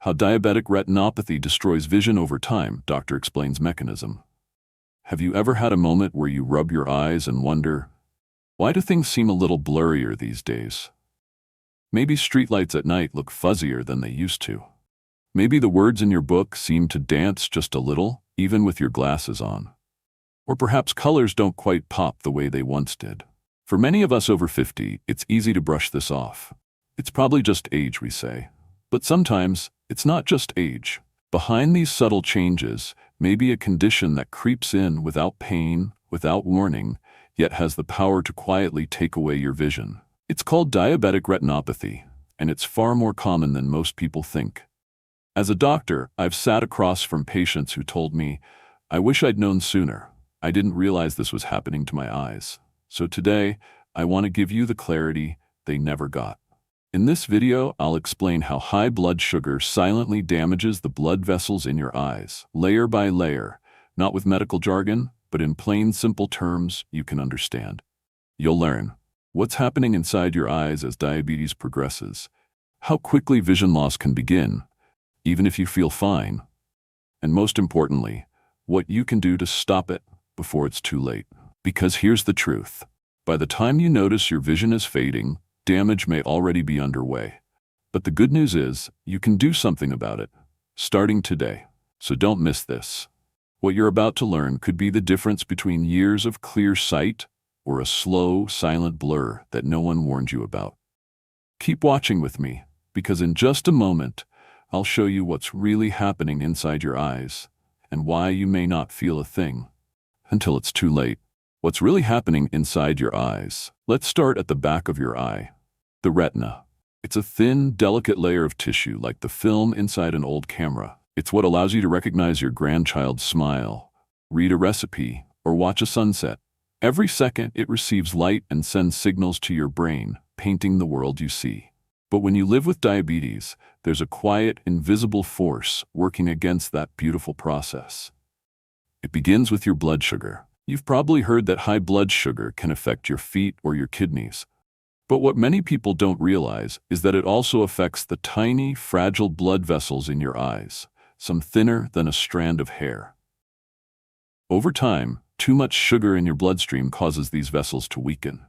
How diabetic retinopathy destroys vision over time, doctor explains mechanism. Have you ever had a moment where you rub your eyes and wonder, why do things seem a little blurrier these days? Maybe streetlights at night look fuzzier than they used to. Maybe the words in your book seem to dance just a little, even with your glasses on. Or perhaps colors don't quite pop the way they once did. For many of us over 50, it's easy to brush this off. It's probably just age, we say. But sometimes, it's not just age. Behind these subtle changes may be a condition that creeps in without pain, without warning, yet has the power to quietly take away your vision. It's called diabetic retinopathy, and it's far more common than most people think. As a doctor, I've sat across from patients who told me, I wish I'd known sooner. I didn't realize this was happening to my eyes. So today, I want to give you the clarity they never got. In this video, I'll explain how high blood sugar silently damages the blood vessels in your eyes, layer by layer, not with medical jargon, but in plain, simple terms you can understand. You'll learn what's happening inside your eyes as diabetes progresses, how quickly vision loss can begin, even if you feel fine, and most importantly, what you can do to stop it before it's too late. Because here's the truth. By the time you notice your vision is fading, damage may already be underway. But the good news is, you can do something about it, starting today. So don't miss this. What you're about to learn could be the difference between years of clear sight or a slow, silent blur that no one warned you about. Keep watching with me, because in just a moment, I'll show you what's really happening inside your eyes and why you may not feel a thing until it's too late. What's really happening inside your eyes? Let's start at the back of your eye. The retina. It's a thin, delicate layer of tissue like the film inside an old camera. It's what allows you to recognize your grandchild's smile, read a recipe, or watch a sunset. Every second, it receives light and sends signals to your brain, painting the world you see. But when you live with diabetes, there's a quiet, invisible force working against that beautiful process. It begins with your blood sugar. You've probably heard that high blood sugar can affect your feet or your kidneys. But what many people don't realize is that it also affects the tiny, fragile blood vessels in your eyes, some thinner than a strand of hair. Over time, too much sugar in your bloodstream causes these vessels to weaken.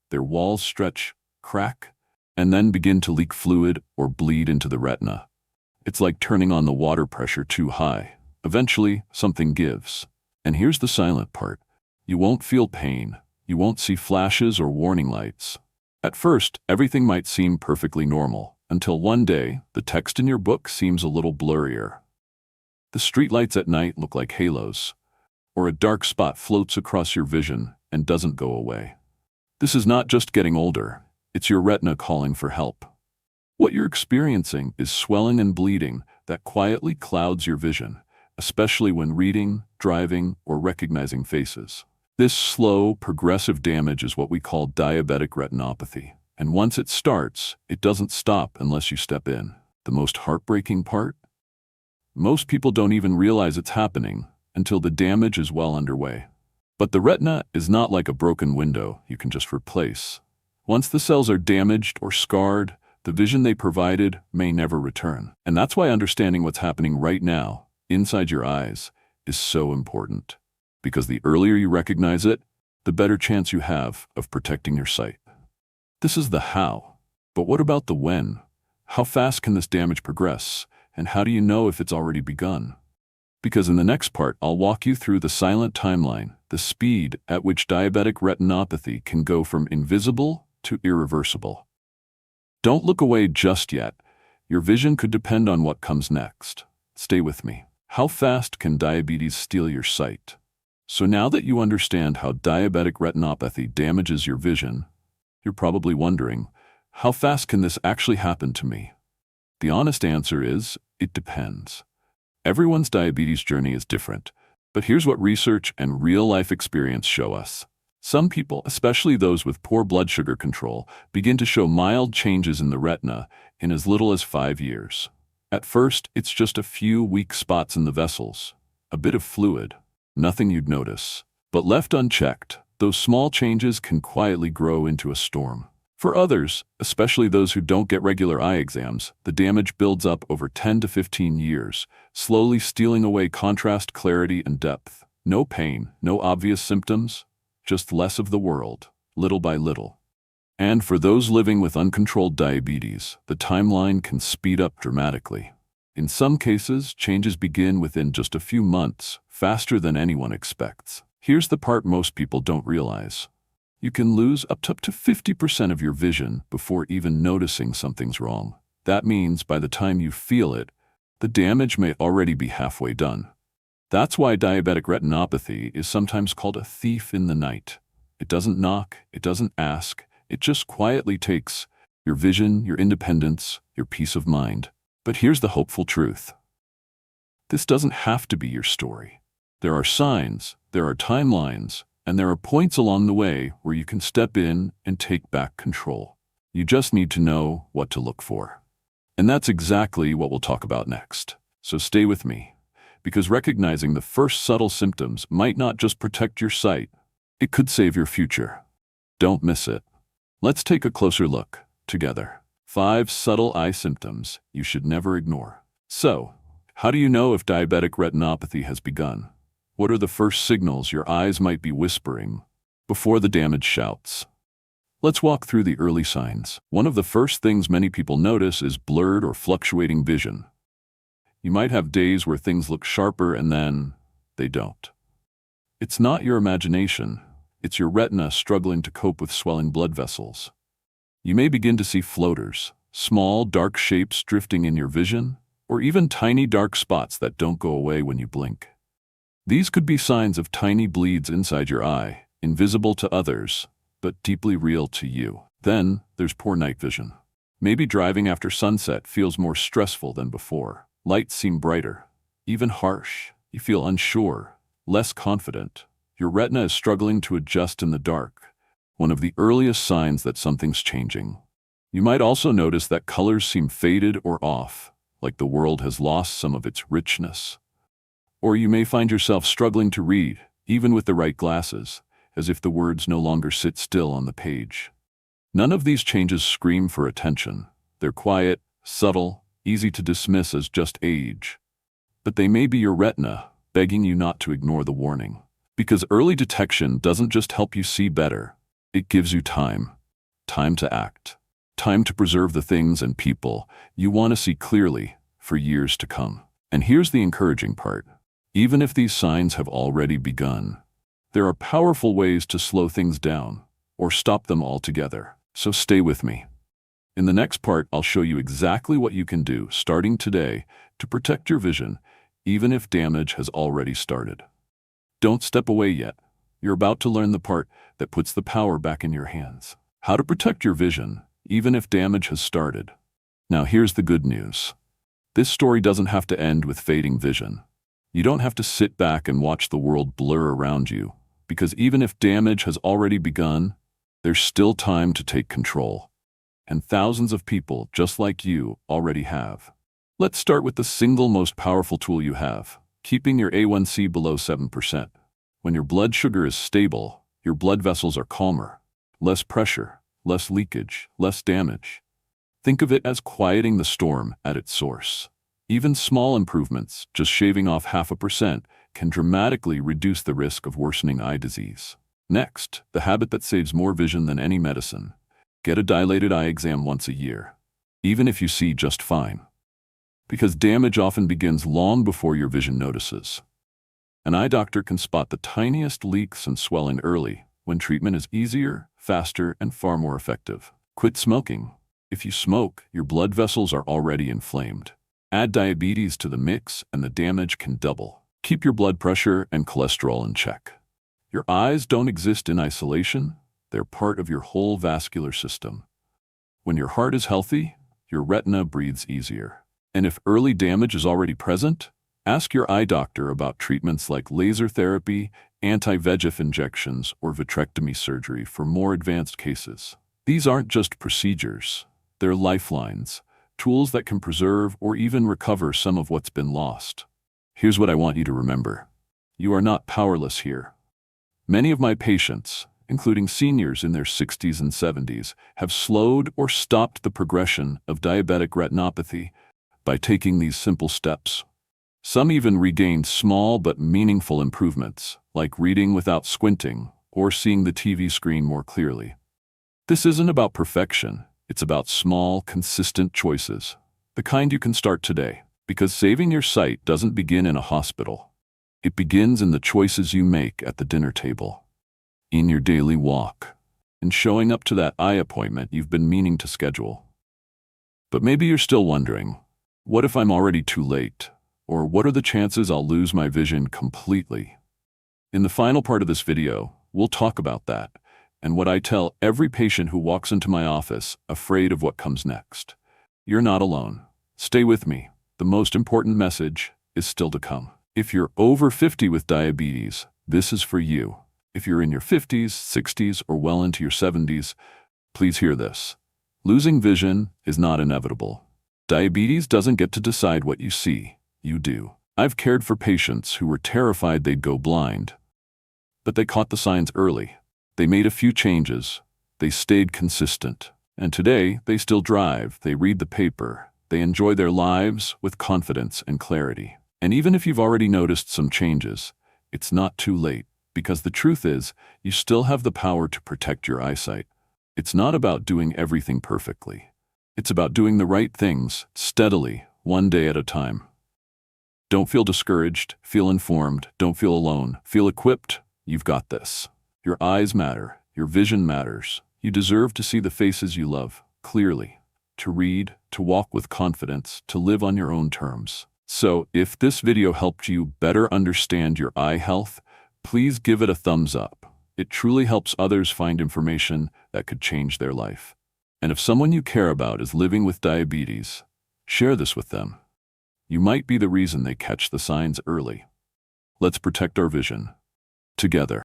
Their walls stretch, crack, and then begin to leak fluid or bleed into the retina. It's like turning on the water pressure too high. Eventually, something gives. And here's the silent part. You won't feel pain. You won't see flashes or warning lights. At first, everything might seem perfectly normal, until one day, the text in your book seems a little blurrier. The streetlights at night look like halos, or a dark spot floats across your vision and doesn't go away. This is not just getting older. It's your retina calling for help. What you're experiencing is swelling and bleeding that quietly clouds your vision, especially when reading, driving, or recognizing faces. This slow, progressive damage is what we call diabetic retinopathy. And once it starts, it doesn't stop unless you step in. The most heartbreaking part? Most people don't even realize it's happening until the damage is well underway. But the retina is not like a broken window you can just replace. Once the cells are damaged or scarred, the vision they provided may never return. And that's why understanding what's happening right now, inside your eyes, is so important. Because the earlier you recognize it, the better chance you have of protecting your sight. This is the how. But what about the when? How fast can this damage progress? And how do you know if it's already begun? Because in the next part, I'll walk you through the silent timeline, the speed at which diabetic retinopathy can go from invisible to irreversible. Don't look away just yet. Your vision could depend on what comes next. Stay with me. How fast can diabetes steal your sight? So now that you understand how diabetic retinopathy damages your vision, you're probably wondering, how fast can this actually happen to me? The honest answer is, it depends. Everyone's diabetes journey is different, but here's what research and real-life experience show us. Some people, especially those with poor blood sugar control, begin to show mild changes in the retina in as little as 5 years. At first, it's just a few weak spots in the vessels, a bit of fluid, nothing you'd notice. But left unchecked, those small changes can quietly grow into a storm. For others, especially those who don't get regular eye exams, the damage builds up over 10 to 15 years, slowly stealing away contrast, clarity, and depth. No pain, no obvious symptoms, just less of the world, little by little. And for those living with uncontrolled diabetes, the timeline can speed up dramatically. In some cases, changes begin within just a few months, faster than anyone expects. Here's the part most people don't realize. You can lose up to 50% of your vision before even noticing something's wrong. That means by the time you feel it, the damage may already be halfway done. That's why diabetic retinopathy is sometimes called a thief in the night. It doesn't knock, it doesn't ask, it just quietly takes your vision, your independence, your peace of mind. But here's the hopeful truth. This doesn't have to be your story. There are signs, there are timelines, and there are points along the way where you can step in and take back control. You just need to know what to look for. And that's exactly what we'll talk about next. So stay with me, because recognizing the first subtle symptoms might not just protect your sight, it could save your future. Don't miss it. Let's take a closer look together. 5 subtle eye symptoms you should never ignore. So, how do you know if diabetic retinopathy has begun? What are the first signals your eyes might be whispering before the damage shouts? Let's walk through the early signs. One of the first things many people notice is blurred or fluctuating vision. You might have days where things look sharper and then they don't. It's not your imagination, it's your retina struggling to cope with swelling blood vessels. You may begin to see floaters, small, dark shapes drifting in your vision, or even tiny dark spots that don't go away when you blink. These could be signs of tiny bleeds inside your eye, invisible to others, but deeply real to you. Then, there's poor night vision. Maybe driving after sunset feels more stressful than before. Lights seem brighter, even harsh. You feel unsure, less confident. Your retina is struggling to adjust in the dark, one of the earliest signs that something's changing. You might also notice that colors seem faded or off, like the world has lost some of its richness. Or you may find yourself struggling to read, even with the right glasses, as if the words no longer sit still on the page. None of these changes scream for attention. They're quiet, subtle, easy to dismiss as just age. But they may be your retina, begging you not to ignore the warning. Because early detection doesn't just help you see better, it gives you time. Time to act. Time to preserve the things and people you want to see clearly for years to come. And here's the encouraging part. Even if these signs have already begun, there are powerful ways to slow things down or stop them altogether. So stay with me. In the next part, I'll show you exactly what you can do starting today to protect your vision, even if damage has already started. Don't step away yet. You're about to learn the part that puts the power back in your hands. How to protect your vision, even if damage has started. Now here's the good news. This story doesn't have to end with fading vision. You don't have to sit back and watch the world blur around you, because even if damage has already begun, there's still time to take control. And thousands of people just like you already have. Let's start with the single most powerful tool you have, keeping your A1C below 7%. When your blood sugar is stable, your blood vessels are calmer. Less pressure, less leakage, less damage. Think of it as quieting the storm at its source. Even small improvements, just shaving off 0.5%, can dramatically reduce the risk of worsening eye disease. Next, the habit that saves more vision than any medicine. Get a dilated eye exam once a year, even if you see just fine. Because damage often begins long before your vision notices. An eye doctor can spot the tiniest leaks and swelling early, when treatment is easier, faster, and far more effective. Quit smoking. If you smoke, your blood vessels are already inflamed. Add diabetes to the mix and the damage can double. Keep your blood pressure and cholesterol in check. Your eyes don't exist in isolation, they're part of your whole vascular system. When your heart is healthy, your retina breathes easier. And if early damage is already present, ask your eye doctor about treatments like laser therapy, anti-VEGF injections, or vitrectomy surgery for more advanced cases. These aren't just procedures, they're lifelines. Tools that can preserve or even recover some of what's been lost. Here's what I want you to remember. You are not powerless here. Many of my patients, including seniors in their 60s and 70s, have slowed or stopped the progression of diabetic retinopathy by taking these simple steps. Some even regained small but meaningful improvements, like reading without squinting or seeing the TV screen more clearly. This isn't about perfection, it's about small, consistent choices, the kind you can start today, because saving your sight doesn't begin in a hospital. It begins in the choices you make at the dinner table, in your daily walk, and showing up to that eye appointment you've been meaning to schedule. But maybe you're still wondering, what if I'm already too late? Or what are the chances I'll lose my vision completely? In the final part of this video, we'll talk about that, and what I tell every patient who walks into my office afraid of what comes next. You're not alone. Stay with me. The most important message is still to come. If you're over 50 with diabetes, this is for you. If you're in your 50s, 60s, or well into your 70s, please hear this. Losing vision is not inevitable. Diabetes doesn't get to decide what you see. You do. I've cared for patients who were terrified they'd go blind, but they caught the signs early. They made a few changes. They stayed consistent. And today, they still drive. They read the paper. They enjoy their lives with confidence and clarity. And even if you've already noticed some changes, it's not too late, because the truth is, you still have the power to protect your eyesight. It's not about doing everything perfectly. It's about doing the right things, steadily, one day at a time. Don't feel discouraged, feel informed, don't feel alone, feel equipped. You've got this. Your eyes matter, your vision matters. You deserve to see the faces you love, clearly, to read, to walk with confidence, to live on your own terms. So, if this video helped you better understand your eye health, please give it a thumbs up. It truly helps others find information that could change their life. And if someone you care about is living with diabetes, share this with them. You might be the reason they catch the signs early. Let's protect our vision together.